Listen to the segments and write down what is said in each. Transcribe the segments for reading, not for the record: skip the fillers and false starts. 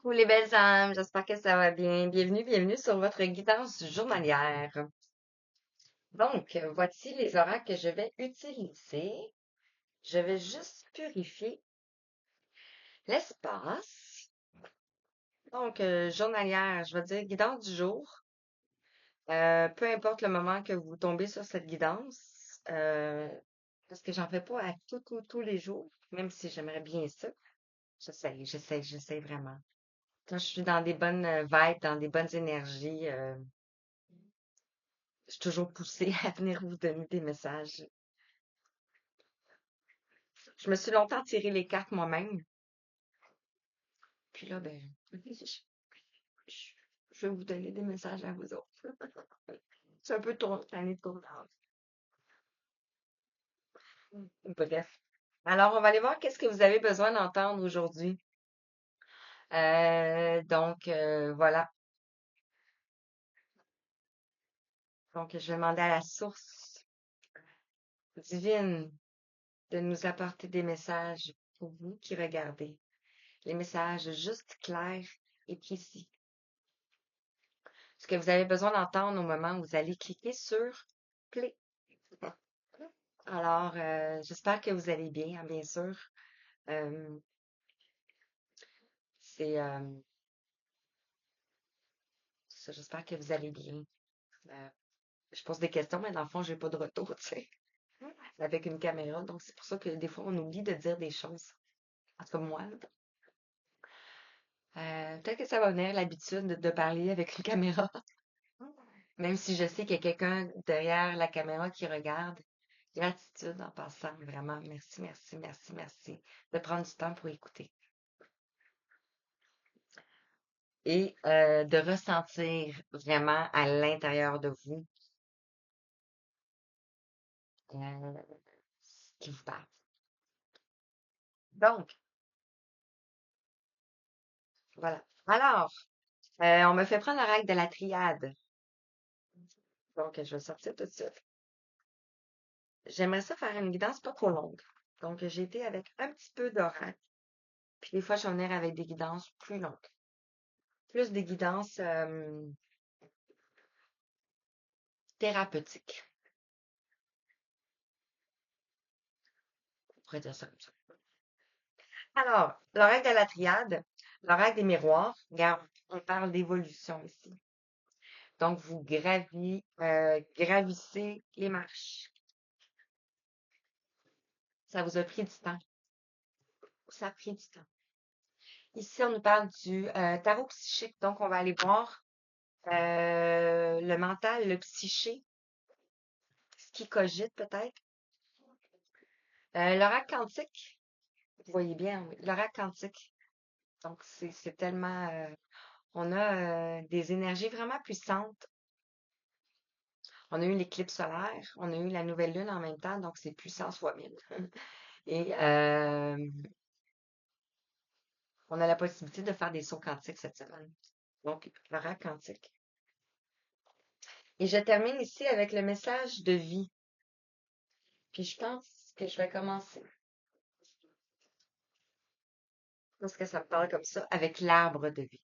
Coucou les belles âmes, j'espère que ça va bien. Bienvenue sur votre guidance journalière. Donc, voici les horaires que je vais utiliser. Je vais juste purifier l'espace. Donc, journalière, je vais dire guidance du jour. Peu importe le moment que vous tombez sur cette guidance, parce que j'en fais pas à tous les jours, même si j'aimerais bien ça. J'essaie vraiment. Quand je suis dans des bonnes vibes, dans des bonnes énergies, je suis toujours poussée à venir vous donner des messages. Je me suis longtemps tiré les cartes moi-même. Puis là, ben, je, je vais vous donner des messages à vous autres. C'est un peu l'année tournante. Bref. Alors, on va aller voir qu'est-ce que vous avez besoin d'entendre aujourd'hui. Voilà. Donc, je vais demander à la source divine de nous apporter des messages pour vous qui regardez. Les messages juste clairs et précis. Ce que vous avez besoin d'entendre au moment où vous allez cliquer sur Play. Alors, j'espère que vous allez bien, hein, bien sûr. Euh, c'est ça, j'espère que vous allez bien. Euh, je pose des questions, mais dans le fond, j'ai pas de retour, tu sais, avec une caméra. Donc, c'est pour ça que des fois, on oublie de dire des choses. En tout cas, moi, là. Peut-être que ça va venir l'habitude de parler avec une caméra, même si je sais qu'il y a quelqu'un derrière la caméra qui regarde. Gratitude en passant, vraiment. Merci, merci, merci, merci de prendre du temps pour écouter et de ressentir vraiment à l'intérieur de vous ce qui vous parle. Donc, voilà. Alors, on me fait prendre la règle de la triade. Donc, je vais sortir tout de suite. J'aimerais ça faire une guidance pas trop longue. Donc, j'ai été avec un petit peu d'oracle. Puis des fois, je vais venir avec des guidances plus longues. Plus des guidances thérapeutiques. On pourrait dire ça comme ça. Alors, l'oracle de la triade, l'oracle des miroirs, regarde, on parle d'évolution ici. Donc, vous gravissez les marches. Ça vous a pris du temps. Ça a pris du temps. Ici, on nous parle du tarot psychique. Donc, on va aller voir le mental, le psyché, ce qui cogite peut-être. L'oracle quantique, vous voyez bien, oui, l'oracle quantique. Donc, c'est tellement... on a des énergies vraiment puissantes. On a eu l'éclipse solaire, on a eu la nouvelle lune en même temps, donc c'est puissance fois 1000. Et on a la possibilité de faire des sauts quantiques cette semaine. Donc, l'oracle quantique. Et je termine ici avec le message de vie. Puis je pense que je vais commencer, parce que ça me parle comme ça, avec l'arbre de vie.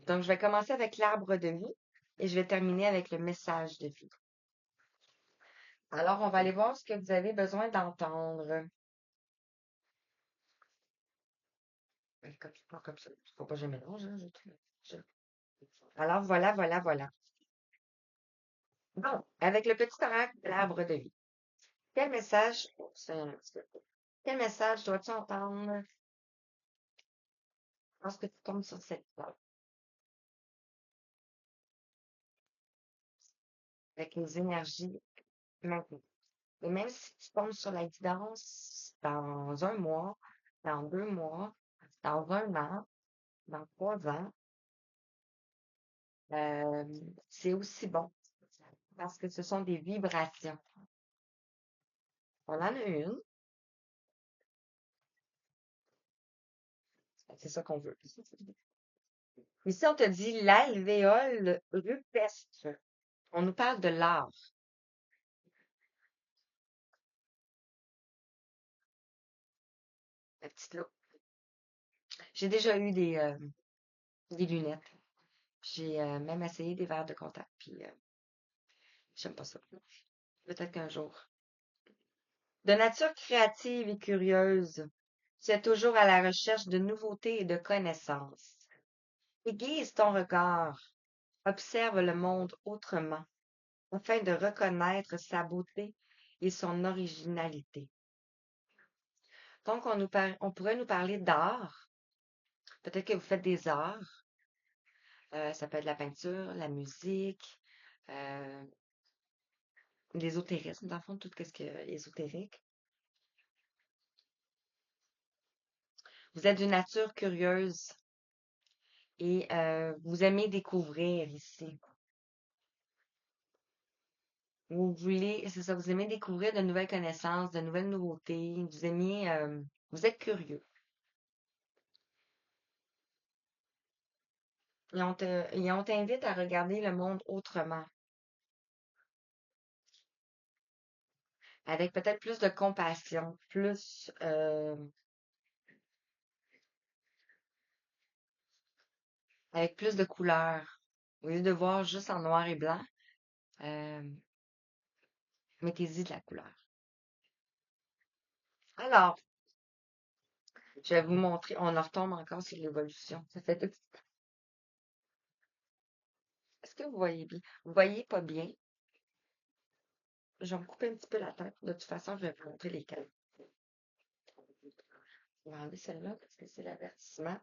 Donc, je vais commencer avec l'arbre de vie et je vais terminer avec le message de vie. Alors, on va aller voir ce que vous avez besoin d'entendre. Comme ça. Faut pas que je mélange, hein, je- Alors, voilà. Bon, avec le petit oracle de l'arbre de vie. Quel message, quel message dois-tu entendre lorsque tu tombes sur cette table avec les énergies maintenant? Et même si tu tombes sur la guidance dans un mois, dans 2 mois, dans un an, dans 3 ans, euh, c'est aussi bon parce que ce sont des vibrations. On en a une, c'est ça qu'on veut. Ici, on te dit l'alvéole rupestre. On nous parle de l'art. La petite loupe. J'ai déjà eu des lunettes. J'ai même essayé des verres de contact, puis j'aime pas ça. Peut-être qu'un jour. De nature créative et curieuse, tu es toujours à la recherche de nouveautés et de connaissances. Aiguise ton regard, observe le monde autrement, afin de reconnaître sa beauté et son originalité. Donc, on pourrait nous parler d'art. Peut-être que vous faites des arts. Ça peut être la peinture, la musique, euh, l'ésotérisme, dans le fond, tout ce qui est ésotérique. Vous êtes d'une nature curieuse et vous aimez découvrir ici. Vous voulez, c'est ça, vous aimez découvrir de nouvelles connaissances, de nouvelles nouveautés. Vous aimez, vous êtes curieux. Et on t'invite à regarder le monde autrement, avec peut-être plus de compassion, plus, avec plus de couleurs. Au lieu de voir juste en noir et blanc, euh, mettez-y de la couleur. Alors, je vais vous montrer, on en retombe encore sur l'évolution. Ça fait tout. Est-ce que vous voyez bien? Vous voyez pas bien? Je vais me couper un petit peu la tête. De toute façon, je vais vous montrer les cartes. Je vais enlever celle-là parce que c'est l'avertissement.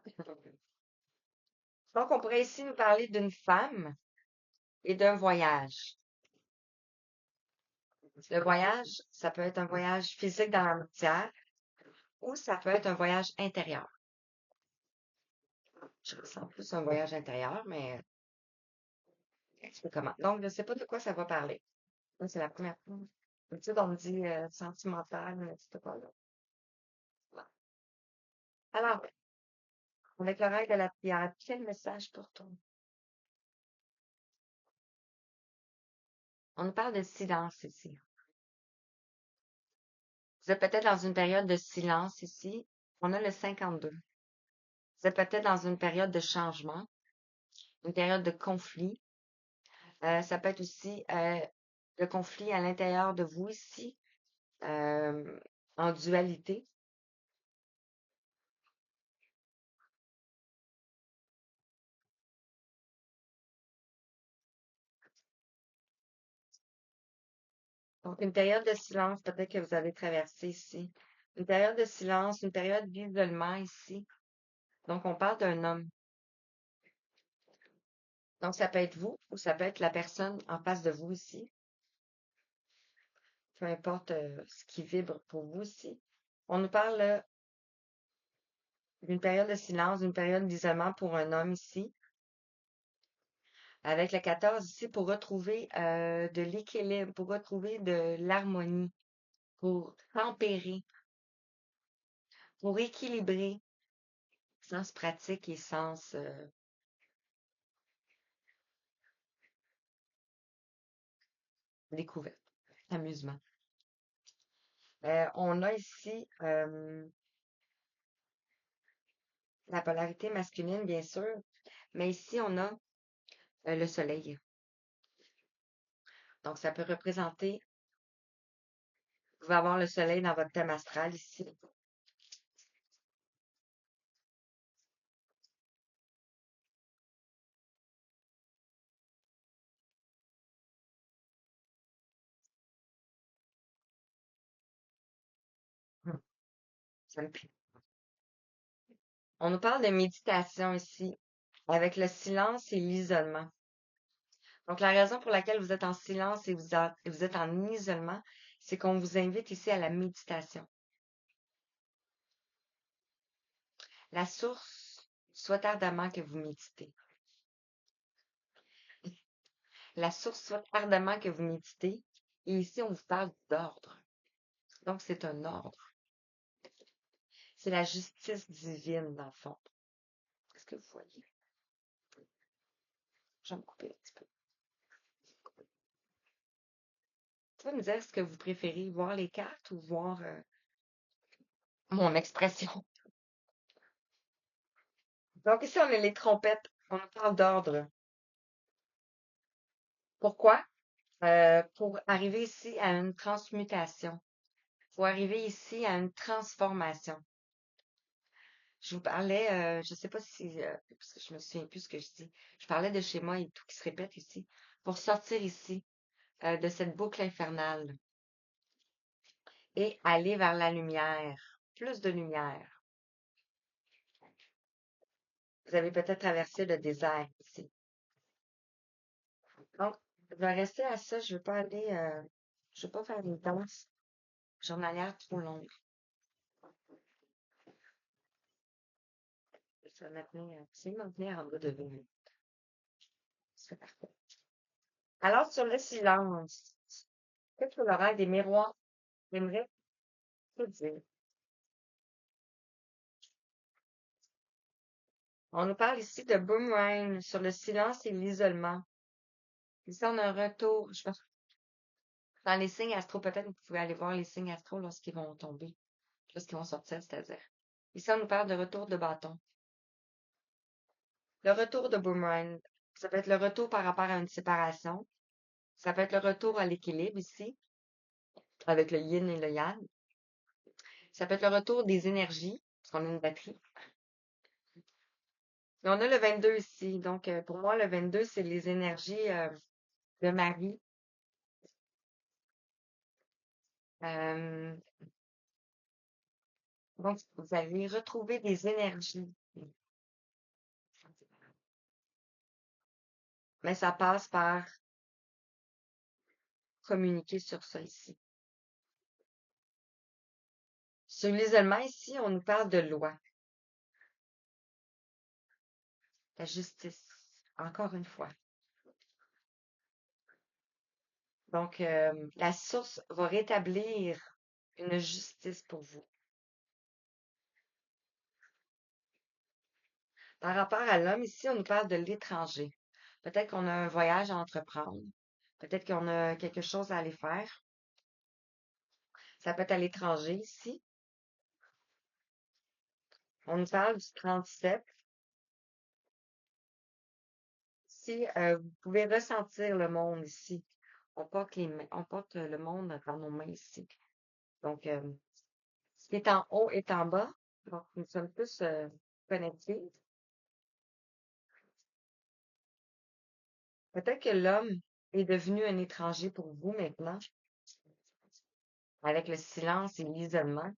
Donc, on pourrait ici nous parler d'une femme et d'un voyage. Le voyage, ça peut être un voyage physique dans la matière ou ça peut être un voyage intérieur. Je ressens plus un voyage intérieur, mais un petit peu comment. Donc, je ne sais pas de quoi ça va parler. Ça, c'est la première fois. D'habitude, on me dit sentimental, mais c'est pas là. Bon. Alors, avec l'oreille de la prière, quel message pour toi? On nous parle de silence ici. Vous êtes peut-être dans une période de silence ici. On a le 52. Vous êtes peut-être dans une période de changement, une période de conflit. Ça peut être aussi le conflit à l'intérieur de vous ici, euh, en dualité. Donc, une période de silence, peut-être que vous avez traversé ici. Une période de silence, une période d'isolement ici. Donc, on parle d'un homme. Donc, ça peut être vous ou ça peut être la personne en face de vous ici. Peu importe ce qui vibre pour vous ici. On nous parle d'une période de silence, d'une période d'isolement pour un homme ici. Avec le 14 ici, pour retrouver de l'équilibre, pour retrouver de l'harmonie, pour tempérer, pour équilibrer, sens pratique et sens découverte, amusement. On a ici la polarité masculine, bien sûr, mais ici, on a le soleil. Donc, ça peut représenter, vous pouvez avoir le soleil dans votre thème astral ici. Ça me plaît. On nous parle de méditation ici, avec le silence et l'isolement. Donc, la raison pour laquelle vous êtes en silence et vous êtes en isolement, c'est qu'on vous invite ici à la méditation. La source souhaite ardemment que vous méditez. La source souhaite ardemment que vous méditez. Et ici, on vous parle d'ordre. Donc, c'est un ordre. C'est la justice divine, dans le fond. Est-ce que vous voyez? Je vais me couper un petit peu. Tu vas me dire ce que vous préférez, voir les cartes ou voir mon expression. Donc, ici, on a les trompettes. On nous parle d'ordre. Pourquoi? Pour arriver ici à une transmutation. Pour arriver ici à une transformation. Je vous parlais, je sais pas si, parce que je me souviens plus ce que je dis. Je parlais de schéma et tout qui se répète ici. Pour sortir ici, de cette boucle infernale et aller vers la lumière. Plus de lumière. Vous avez peut-être traversé le désert ici. Donc, je vais rester à ça. Je ne veux pas aller, je veux pas faire une danse journalière trop longue. Ça va maintenir, c'est maintenir en bas de 20 minutes. C'est parfait. Alors, sur le silence, qu'est-ce que l'oreille des miroirs aimerait tout dire? On nous parle ici de boomerang sur le silence et l'isolement. Ici, on a un retour. Je pense, dans les signes astro, peut-être vous pouvez aller voir les signes astro lorsqu'ils vont tomber, lorsqu'ils vont sortir, c'est-à-dire. Ici, on nous parle de retour de bâton. Le retour de boomerang, ça peut être le retour par rapport à une séparation. Ça peut être le retour à l'équilibre ici, avec le yin et le yang. Ça peut être le retour des énergies, parce qu'on a une batterie. Et on a le 22 ici. Donc, pour moi, le 22, c'est les énergies de Marie. Euh, donc, vous allez retrouver des énergies. Mais ça passe par communiquer sur ça ici. Sur l'isolement ici, on nous parle de loi, la justice, encore une fois. Donc, la source va rétablir une justice pour vous. Par rapport à l'homme, ici, on nous parle de l'étranger. Peut-être qu'on a un voyage à entreprendre. Peut-être qu'on a quelque chose à aller faire. Ça peut être à l'étranger ici. On nous parle du 37. Si vous pouvez ressentir le monde ici, on porte le monde dans nos mains ici. Donc, ce qui est en haut est en bas. Donc, nous sommes tous connectés. Peut-être que l'homme est devenu un étranger pour vous maintenant, avec le silence et l'isolement.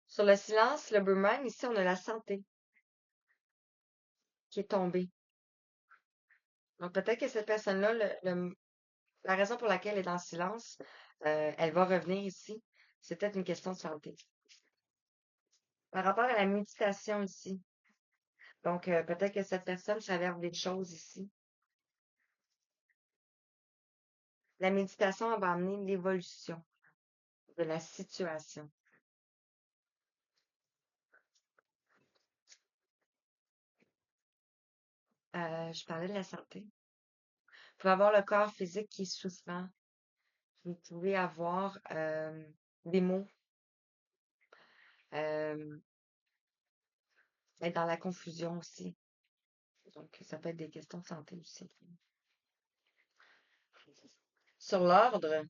Sur le silence, le boomerang, ici, on a la santé qui est tombée. Donc, peut-être que cette personne-là, la raison pour laquelle elle est dans le silence, elle va revenir ici. C'est peut-être une question de santé. Par rapport à la méditation ici, donc peut-être que cette personne traverse des choses ici. La méditation va amener l'évolution de la situation. Je parlais de la santé. Vous pouvez avoir le corps physique qui est souffrant. Vous pouvez avoir des maux, euh, être dans la confusion aussi. Donc, ça peut être des questions de santé aussi. Sur l'ordre,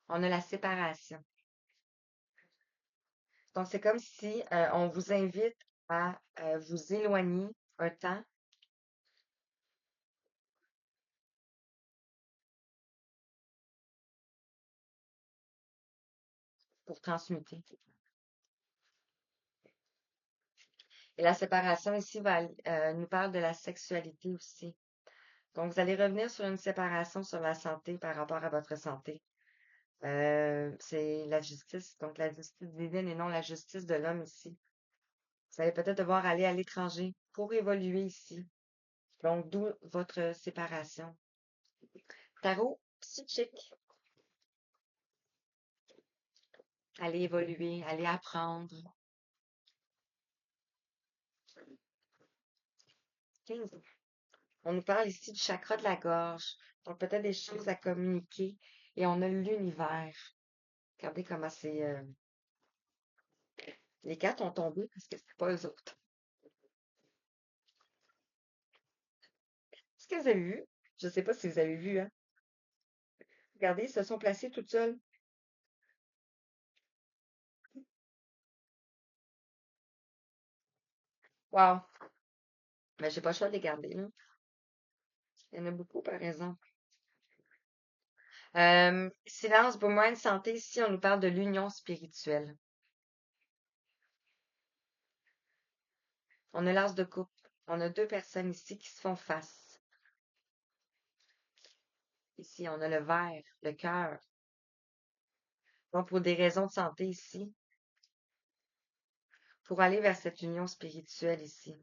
on a la séparation. Donc, c'est comme si on vous invite à vous éloigner un temps pour transmuter. Et la séparation ici nous parle de la sexualité aussi. Donc, vous allez revenir sur une séparation sur la santé par rapport à votre santé. C'est la justice, donc la justice divine et non la justice de l'homme ici. Vous allez peut-être devoir aller à l'étranger pour évoluer ici. Donc, d'où votre séparation. Tarot psychique. Aller évoluer, aller apprendre. 15. On nous parle ici du chakra de la gorge. Donc peut-être des choses à communiquer. Et on a l'univers. Regardez comment c'est. Les cartes ont tombé parce que c'est pas eux autres. Est-ce que vous avez vu? Je sais pas si vous avez vu, hein. Regardez, ils se sont placés toutes seules. Wow. Mais j'ai pas le choix de les garder, là. Il y en a beaucoup, par exemple. Silence, Boomerang, santé. Ici, on nous parle de l'union spirituelle. On a l'as de coupe. On a deux personnes ici qui se font face. Ici, on a le verre, le cœur. Donc, pour des raisons de santé ici, pour aller vers cette union spirituelle ici.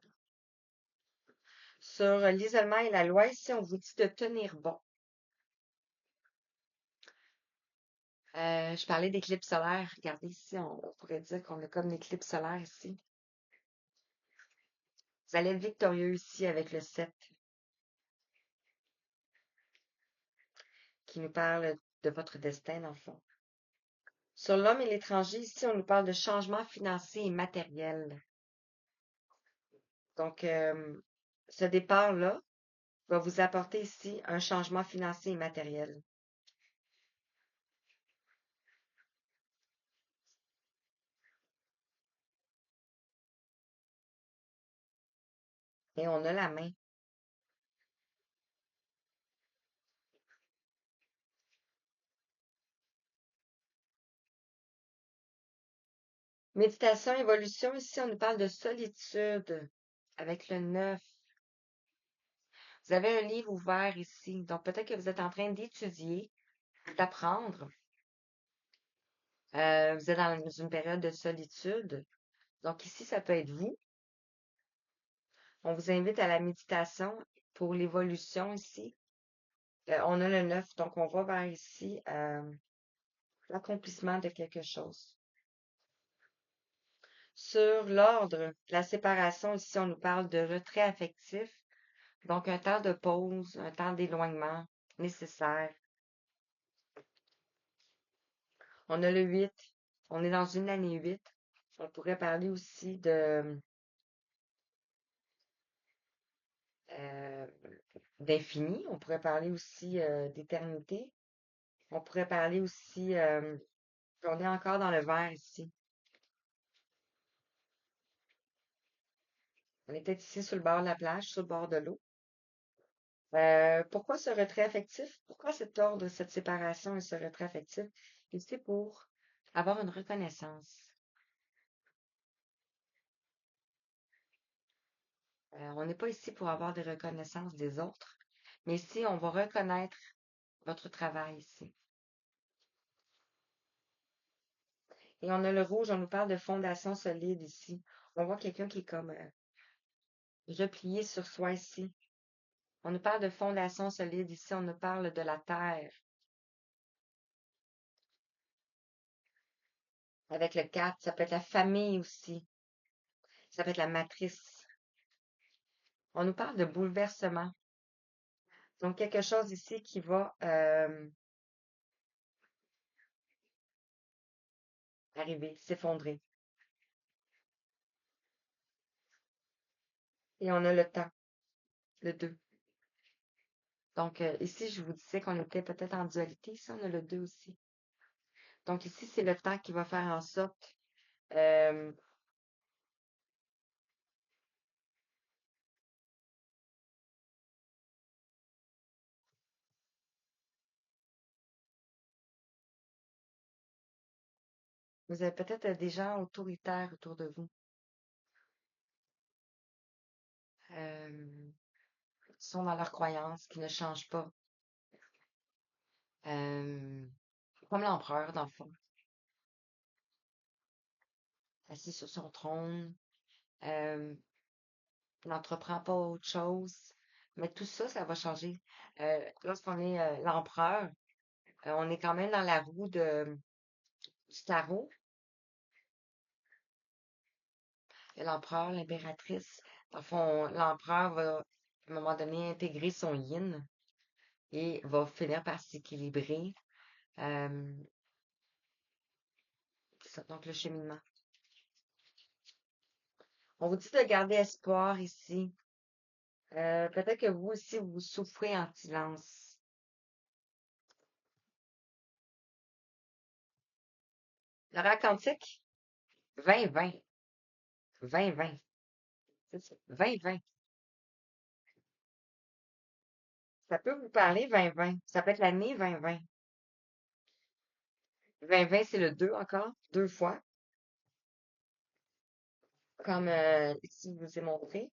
Sur l'isolement et la loi, ici, on vous dit de tenir bon. Je parlais d'éclipse solaire. Regardez ici, on pourrait dire qu'on a comme l'éclipse solaire ici. Vous allez être victorieux ici avec le 7 qui nous parle de votre destin, dans le fond. Sur l'homme et l'étranger, ici, on nous parle de changement financier et matériel. Donc, ce départ-là va vous apporter ici un changement financier et matériel. Et on a la main. Méditation, évolution, ici, on nous parle de solitude avec le 9. Vous avez un livre ouvert ici. Donc, peut-être que vous êtes en train d'étudier, d'apprendre. Vous êtes dans une période de solitude. Donc, ici, ça peut être vous. On vous invite à la méditation pour l'évolution ici. On a le 9, donc on va vers ici l'accomplissement de quelque chose. Sur l'ordre, la séparation, ici, on nous parle de retrait affectif. Donc, un temps de pause, un temps d'éloignement nécessaire. On a le 8. On est dans une année 8. On pourrait parler aussi euh, d'infini. On pourrait parler aussi d'éternité. On pourrait parler aussi, on est encore dans le vert ici. On est peut-être ici sur le bord de la plage, sur le bord de l'eau. Pourquoi ce retrait affectif? Pourquoi cet ordre, cette séparation et ce retrait affectif? Et c'est pour avoir une reconnaissance. On n'est pas ici pour avoir des reconnaissances des autres, mais ici, on va reconnaître votre travail ici. Et on a le rouge, on nous parle de fondation solide ici. On voit quelqu'un qui est comme replié sur soi ici. On nous parle de fondation solide ici, on nous parle de la terre. Avec le 4, ça peut être la famille aussi. Ça peut être la matrice. On nous parle de bouleversement. Donc, quelque chose ici qui va arriver, s'effondrer. Et on a le temps, le 2. Donc, ici, je vous disais qu'on était peut-être en dualité. Ici, on a le 2 aussi. Donc, ici, c'est le temps qui va faire en sorte. euh, vous avez peut-être des gens autoritaires autour de vous. Qui sont dans leurs croyances, qui ne changent pas. Euh, Comme l'empereur, dans le fond, assis sur son trône, euh, n'entreprend pas autre chose. Mais tout ça, ça va changer. Lorsqu'on est l'empereur, on est quand même dans la roue du tarot. L'empereur, l'impératrice. Dans le fond, l'empereur va, à un moment donné, intégrer son yin. et va finir par s'équilibrer. Euh, c'est ça, donc le cheminement. On vous dit de garder espoir ici. Peut-être que vous aussi, vous souffrez en silence. L'oracle quantique, 20-20. 20-20. C'est ça. 20-20. Ça peut vous parler 20-20. Ça peut être l'année 20-20. 20-20, c'est le 2 encore, deux fois, comme ici je vous ai montré.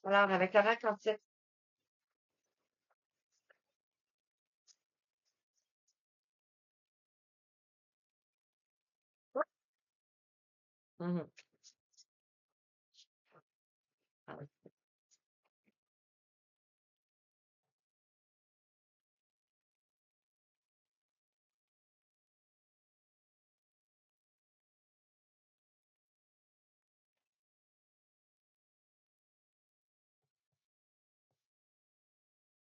Alors, avec l'oracle quantique, mhm. Ah oui,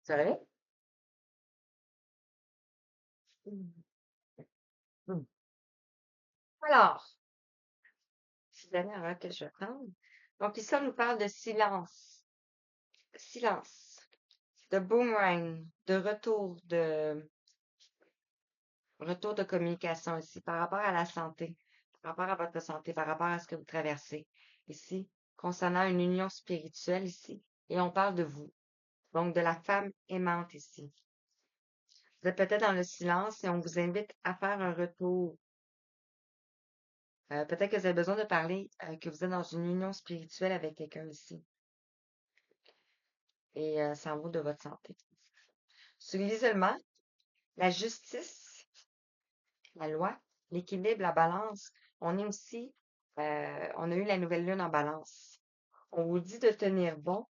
vous savez? Mhm. Mhm. Alors, c'est la dernière que je vais prendre. Donc, ici, on nous parle de silence. Silence. De boomerang, de retour de communication ici, par rapport à la santé, par rapport à votre santé, par rapport à ce que vous traversez. Ici, concernant une union spirituelle ici, et on parle de vous, donc de la femme aimante ici. Vous êtes peut-être dans le silence et on vous invite à faire un retour. Peut-être que vous avez besoin de parler, que vous êtes dans une union spirituelle avec quelqu'un ici, et ça en vaut de votre santé. Sur l'isolement, la justice, la loi, l'équilibre, la balance, on est aussi, on a eu la nouvelle lune en balance. On vous dit de tenir bon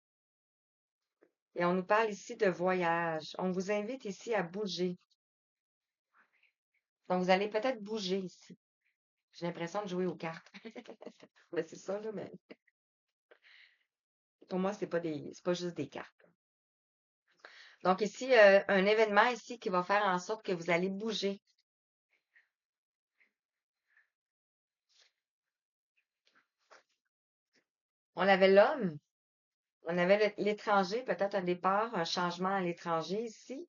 et on nous parle ici de voyage. On vous invite ici à bouger. Donc, vous allez peut-être bouger ici. J'ai l'impression de jouer aux cartes. Mais c'est ça, là, mais pour moi, c'est pas juste des cartes. Donc, ici, un événement ici qui va faire en sorte que vous allez bouger. On avait l'homme, on avait l'étranger, peut-être un départ, un changement à l'étranger ici.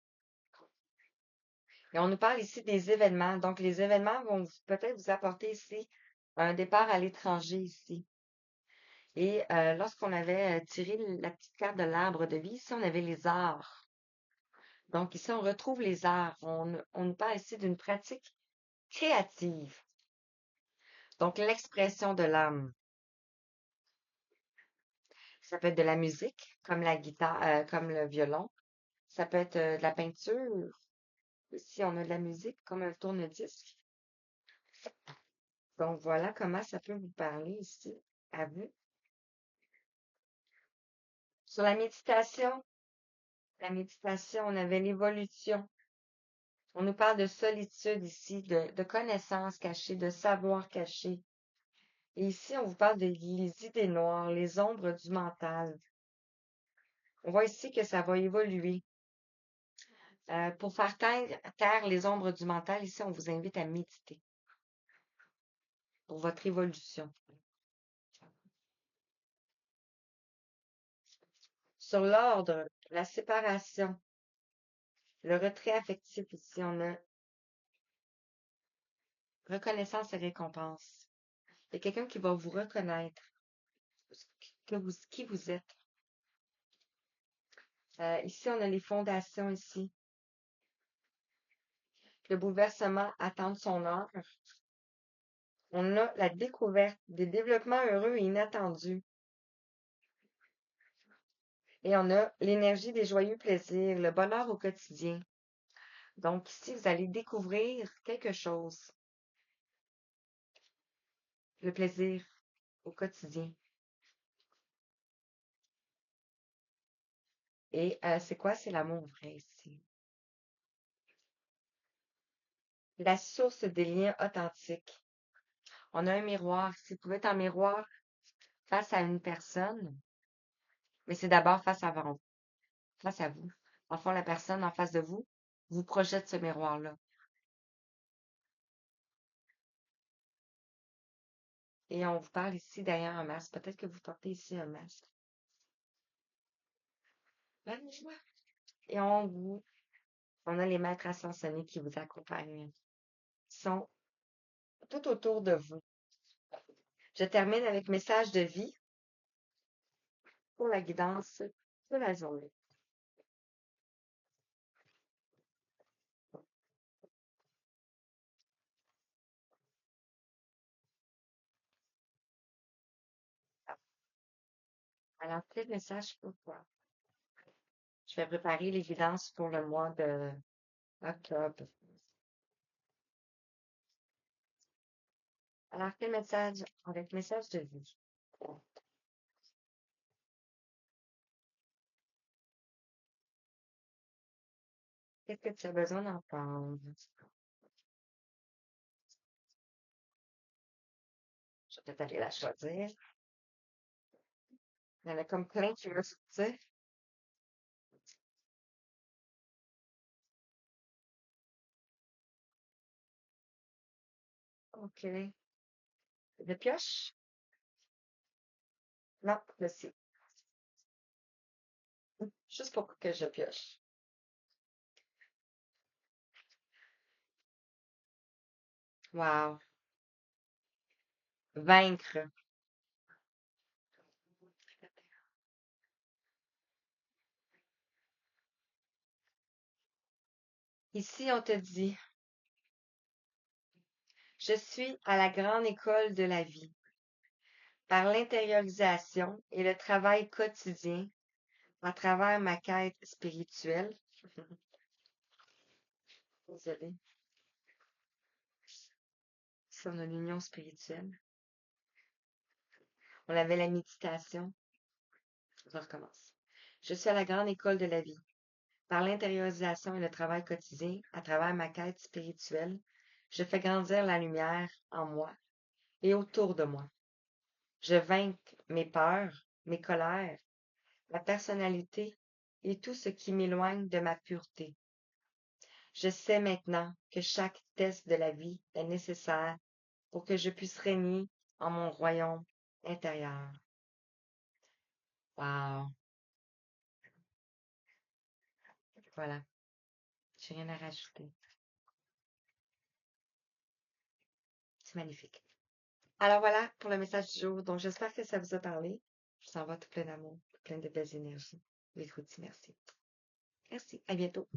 Et on nous parle ici des événements. Donc, les événements vont peut-être vous apporter ici un départ à l'étranger ici. Et lorsqu'on avait tiré la petite carte de l'arbre de vie, ici, on avait les arts. Donc, ici, on retrouve les arts. On nous parle ici d'une pratique créative. Donc, l'expression de l'âme. Ça peut être de la musique, comme la guitare, comme le violon. Ça peut être de la peinture. Ici, on a de la musique, comme un tourne-disque. Donc, voilà comment ça peut vous parler ici, à vous. Sur la méditation, on avait l'évolution. On nous parle de solitude ici, de connaissances cachées, de savoir caché. Et ici, on vous parle de les idées noires, les ombres du mental. On voit ici que ça va évoluer. Pour faire taire les ombres du mental, ici, on vous invite à méditer pour votre évolution. Sur l'ordre, la séparation, le retrait affectif ici, on a reconnaissance et récompense. Il y a quelqu'un qui va vous reconnaître, qui vous êtes. Ici, on a les fondations ici. Le bouleversement attend son heure. On a la découverte des développements heureux et inattendus. Et on a l'énergie des joyeux plaisirs, le bonheur au quotidien. Donc ici, vous allez découvrir quelque chose, le plaisir au quotidien. Et c'est quoi? C'est l'amour vrai ici. La source des liens authentiques. On a un miroir. Si vous pouvez être un miroir face à une personne, mais c'est d'abord face à vous. face à vous. En fond, la personne en face de vous vous projette ce miroir-là. Et on vous parle ici derrière un masque. Peut-être que vous portez ici un masque. Là, je vois. Et on a les maîtres ascensionnés qui vous accompagnent, qui sont tout autour de vous. Je termine avec message de vie pour la guidance de la journée. Alors, quel message pour toi? Je vais préparer les guidances pour le mois de octobre. Alors, quel message? Avec message de vie. Qu'est-ce que tu as besoin d'entendre? Je vais peut-être aller la choisir. Il y en a comme plein qui veulent sortir. OK. Je pioche? Non, je sais. Juste pour que je pioche. Wow. Vaincre. Ici, on te dit, je suis à la grande école de la vie. Par l'intériorisation et le travail quotidien, à travers ma quête spirituelle. Désolée. Si on a l'union spirituelle. On avait la méditation. Je recommence. Je suis à la grande école de la vie. Par l'intériorisation et le travail quotidien, à travers ma quête spirituelle, je fais grandir la lumière en moi et autour de moi. Je vainque mes peurs, mes colères, ma personnalité et tout ce qui m'éloigne de ma pureté. Je sais maintenant que chaque test de la vie est nécessaire pour que je puisse régner en mon royaume intérieur. Wow. Voilà. J'ai rien à rajouter. C'est magnifique. Alors voilà pour le message du jour. Donc j'espère que ça vous a parlé. Je vous envoie tout plein d'amour, tout plein de belles énergies. Écoute, merci. Merci. À bientôt.